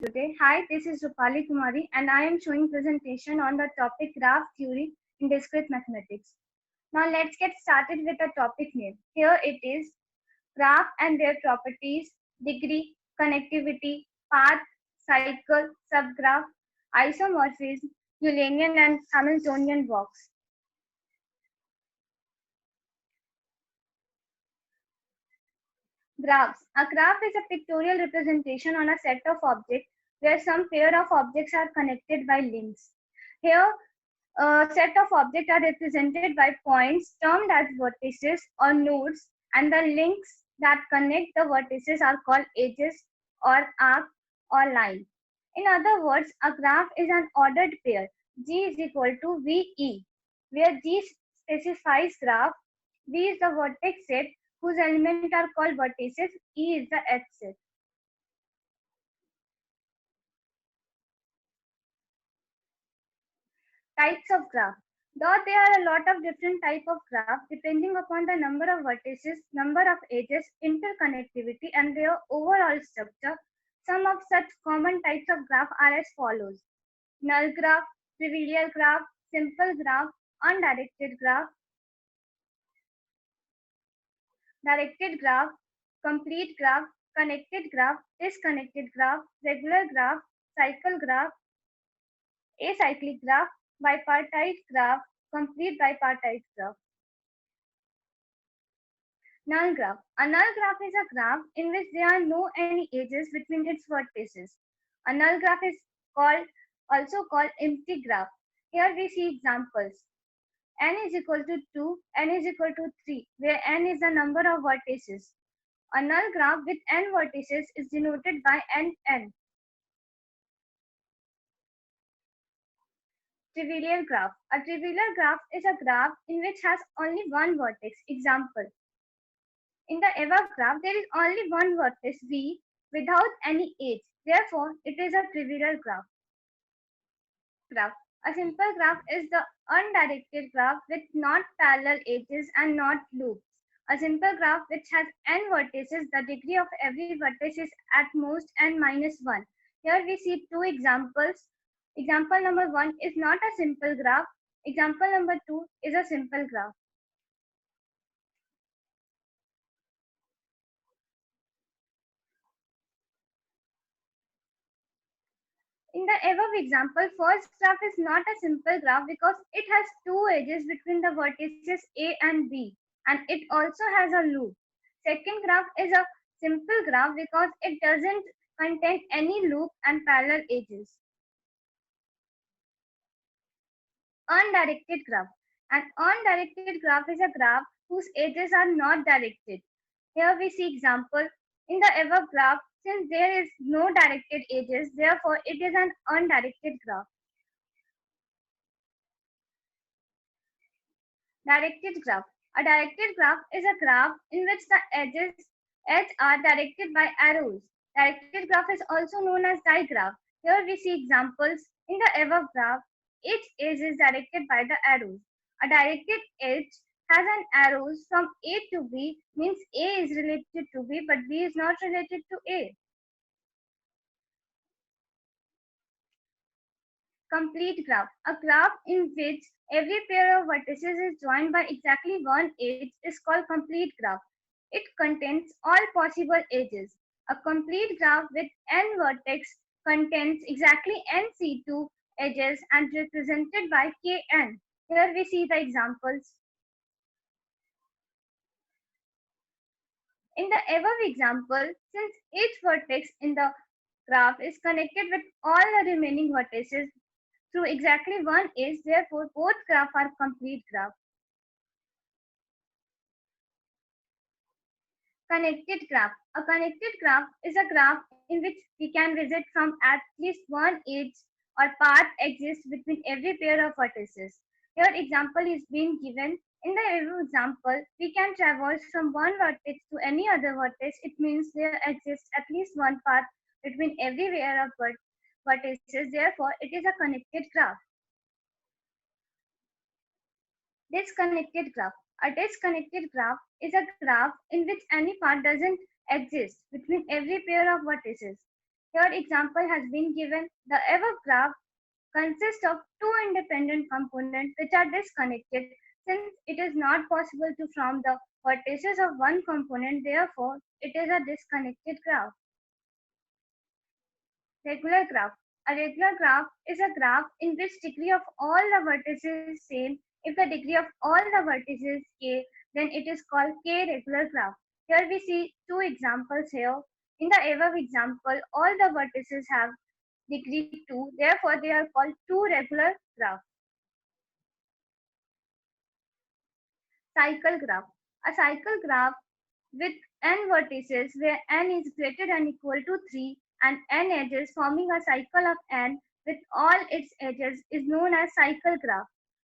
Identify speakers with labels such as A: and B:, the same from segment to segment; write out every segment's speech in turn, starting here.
A: today. Hi, this is Rupali Kumari and I am showing presentation on the topic graph theory in discrete mathematics. Now let's get started with the topic name. Here it is graph and their properties, degree, connectivity, path, cycle, subgraph, isomorphism, Eulerian and Hamiltonian walks. Graphs. A graph is a pictorial representation on a set of objects where some pair of objects are connected by links. Here, a set of objects are represented by points termed as vertices or nodes, and the links that connect the vertices are called edges or arc or line. In other words, a graph is an ordered pair G is equal to VE, where G specifies graph, V is the vertex set whose elements are called vertices, E is the edge set. Types of graph. Though there are a lot of different type of graph depending upon the number of vertices, number of edges, interconnectivity, and their overall structure, some of such common types of graph are as follows: null graph, trivial graph, simple graph, undirected graph, directed graph, complete graph, connected graph, disconnected graph, regular graph, cycle graph, acyclic graph, bipartite graph, complete bipartite graph. Null graph. A null graph is a graph in which there are no any edges between its vertices. A null graph is also called empty graph. Here we see examples. N is equal to 2, n is equal to 3, where n is the number of vertices. A null graph with n vertices is denoted by n. Trivial graph. A trivial graph is a graph in which has only one vertex. Example. In the above graph, there is only one vertex V without any edge. Therefore, it is a trivial graph. A simple graph is the undirected graph with not parallel edges and not loops. A simple graph which has n vertices, the degree of every vertex is at most n minus 1. Here we see two examples. Example number 1 is not a simple graph. Example number 2 is a simple graph. In the above example, first graph is not a simple graph because it has two edges between the vertices A and B, and it also has a loop. Second graph is a simple graph because it doesn't contain any loop and parallel edges. Undirected graph. An undirected graph is a graph whose edges are not directed. Here we see example. In the above graph, since there is no directed edges, therefore it is an undirected graph. Directed graph. A directed graph is a graph in which the edges are directed by arrows. Directed graph is also known as digraph. Here we see examples. In the above graph, each edge is directed by the arrows. A directed edge has an arrows from A to B, means A is related to B but B is not related to A. Complete graph. A graph in which every pair of vertices is joined by exactly one edge is called complete graph. It contains all possible edges. A complete graph with n vertex contains exactly n C2 edges and represented by Kn. Here we see the examples. In the above example, since each vertex in the graph is connected with all the remaining vertices through exactly one edge, therefore both graphs are complete graph. Connected graph. A connected graph is a graph in which we can visit from at least one edge or path exists between every pair of vertices. Here example is being given. In the above example, we can traverse from one vertex to any other vertex. It means there exists at least one path between every pair of vertices. Therefore, it is a connected graph. Disconnected graph. A disconnected graph is a graph in which any path doesn't exist between every pair of vertices. Here example has been given. The above graph consists of two independent components which are disconnected. Since it is not possible to form the vertices of one component, therefore it is a disconnected graph. Regular graph. A regular graph is a graph in which degree of all the vertices is same. If the degree of all the vertices is k, then it is called k-regular graph. Here we see two examples here. In the above example, all the vertices have degree 2, therefore they are called two regular graphs. Cycle graph. A cycle graph with n vertices where n is greater than equal to 3 and n edges forming a cycle of n with all its edges is known as cycle graph.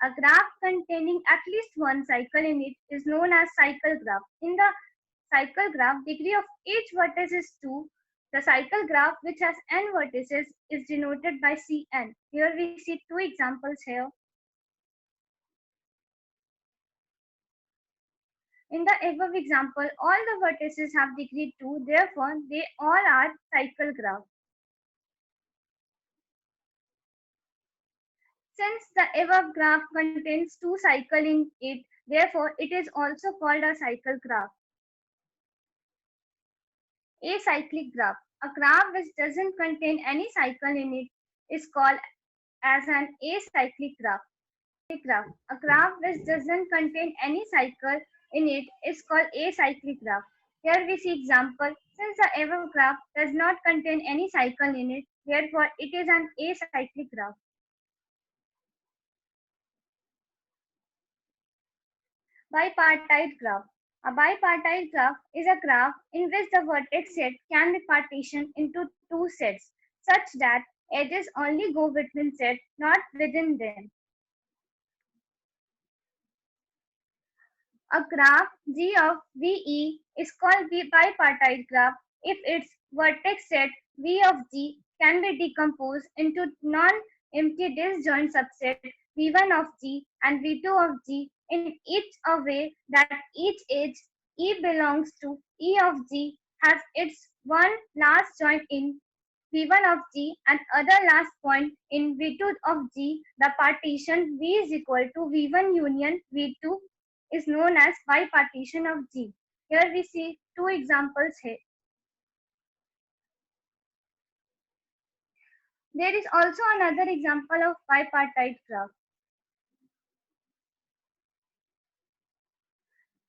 A: A graph containing at least one cycle in it is known as cycle graph. In the cycle graph, degree of each vertex is 2. The cycle graph, which has n vertices, is denoted by Cn. Here we see two examples here. In the above example, all the vertices have degree 2, therefore they all are cycle graph. Since the above graph contains two cycles in it, therefore it is also called a cycle graph. Acyclic graph. A graph which doesn't contain any cycle in it is called as an acyclic graph. A graph which doesn't contain any cycle in it is called acyclic graph. Here we see example. Since the above graph does not contain any cycle in it, therefore it is an acyclic graph. Bipartite graph. A bipartite graph is a graph in which the vertex set can be partitioned into two sets such that edges only go between sets, not within them. A graph G of VE is called the bipartite graph if its vertex set V of G can be decomposed into non-empty disjoint subset V1 of G and V2 of G in each a way that each edge E belongs to E of G has its one last joint in V1 of G and other last point in V2 of G. The partition V is equal to V1 union V2 is known as bipartition of G. Here we see two examples here. There is also another example of bipartite graph.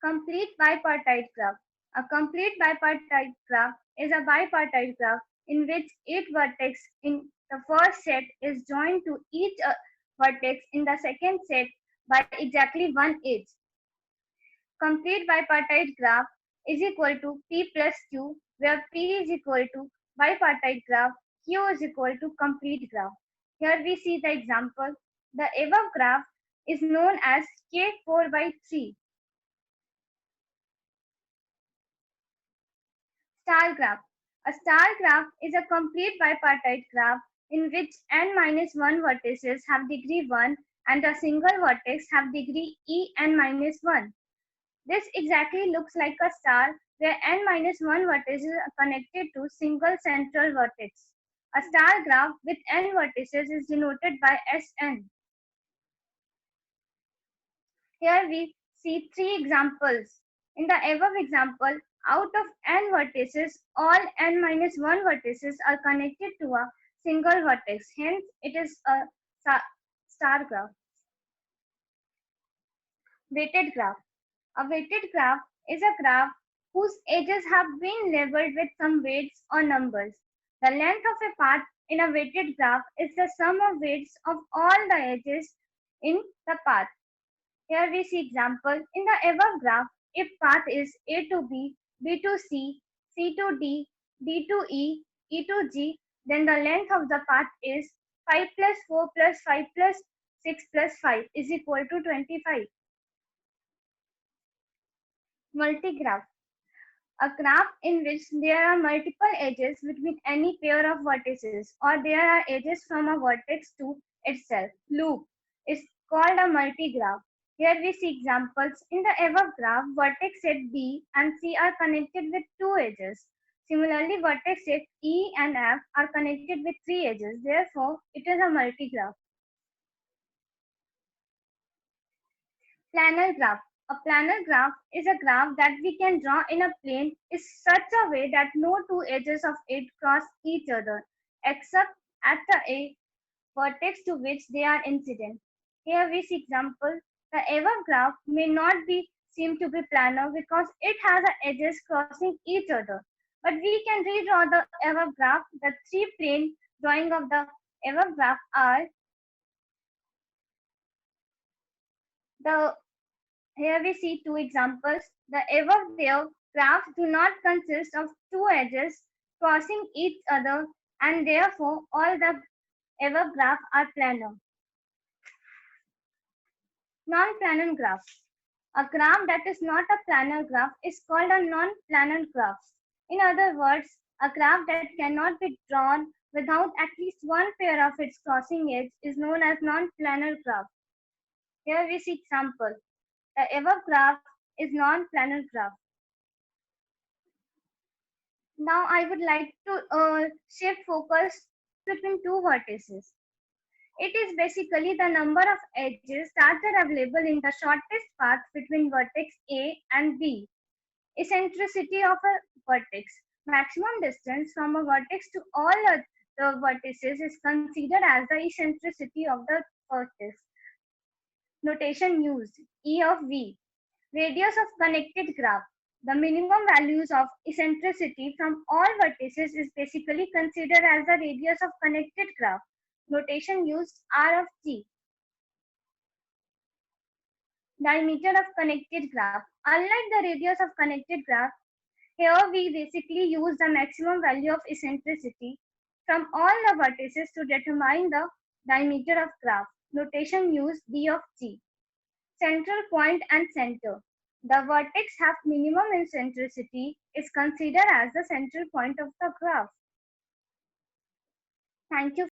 A: Complete bipartite graph. A complete bipartite graph is a bipartite graph in which each vertex in the first set is joined to each vertex in the second set by exactly one edge. Complete bipartite graph is equal to P plus Q, where P is equal to bipartite graph, Q is equal to complete graph. Here we see the example. The above graph is known as K4 by 3. Star graph. A star graph is a complete bipartite graph in which n minus 1 vertices have degree 1 and a single vertex have degree En minus 1. This exactly looks like a star where n minus 1 vertices are connected to single central vertex. A star graph with n vertices is denoted by Sn. Here we see three examples. In the above example, out of n vertices, all n minus 1 vertices are connected to a single vertex. Hence, it is a star graph. Weighted graph. A weighted graph is a graph whose edges have been labeled with some weights or numbers. The length of a path in a weighted graph is the sum of weights of all the edges in the path. Here we see example. In the above graph, if path is A to B, B to C, C to D, D to E, E to G, then the length of the path is 5 plus 4 plus 5 plus 6 plus 5 is equal to 25. Multigraph. A graph in which there are multiple edges between any pair of vertices or there are edges from a vertex to itself. Loop is called a multigraph. Here we see examples. In the above graph, vertex set B and C are connected with two edges. Similarly, vertices E and F are connected with 3 edges. Therefore, it is a multigraph. Planar graph. A planar graph is a graph that we can draw in a plane in such a way that no two edges of it cross each other, except at the A vertex to which they are incident. Here we see example. The above graph may not be seem to be planar because it has edges crossing each other. But we can redraw the above graph. The three plane drawing of the above graph are the here we see two examples. The above their graphs do not consist of two edges crossing each other and therefore all the above graphs are planar. Non-planar graph. A graph that is not a planar graph is called a non-planar graph. In other words, a graph that cannot be drawn without at least one pair of its crossing edge is known as non-planar graph. Here we see example. The above graph is non-planar graph. Now I would like to shift focus between two vertices. It is basically the number of edges that are available in the shortest path between vertex A and B. Eccentricity of a vertex. Maximum distance from a vertex to all of the vertices is considered as the eccentricity of the vertex. Notation used. E of V. Radius of connected graph. The minimum values of eccentricity from all vertices is basically considered as the radius of connected graph. Notation used R of T. Diameter of connected graph. Unlike the radius of connected graph, here we basically use the maximum value of eccentricity from all the vertices to determine the diameter of graph. Notation used D of T. Central point and center. The vertex have minimum eccentricity is considered as the central point of the graph. Thank you.